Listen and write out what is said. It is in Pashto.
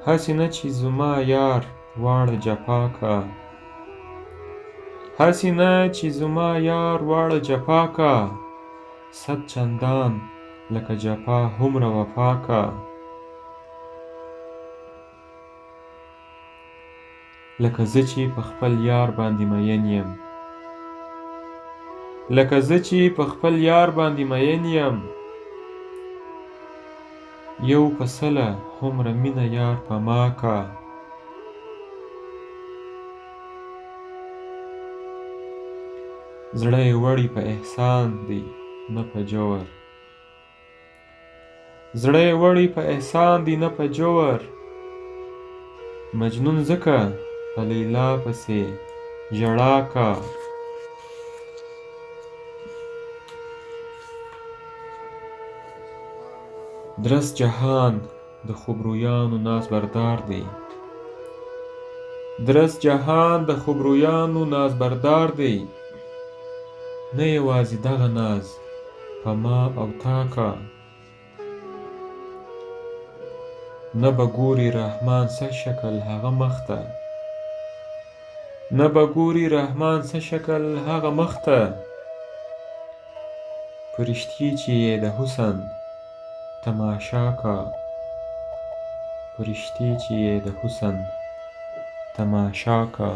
هسې نه چې زما یار واړه جفا کا، هسې نه چې زما یار واړه جفا کا، صد چندان لکه جفا هومره وفا کا. لکه زه چې په خپل یار باندې مین یم، لکه زه چې په خپل یار باندې مین یم، یو په سله هومره مینه یار په ما کا. زړه یې وړی په احسان دی نه په جور، زړه یې وړی په احسان دی نه په جور، مجنون ځکه په لیلا پسې ژړا کا. درست جهان د خوبرویانو ناز بردار دی، درست جهان د خوبرویانو ناز بردار دی، نه یوازې دغه ناز په ما او تا کا. نه به ګوري رحمان څه شکل هغه مخ ته، نه به ګوري رحمان څه شکل هغه مخ ته، پرښتې چې یې د حسن تماشا کا، پرښتې چې یې د حسن تماشا کا.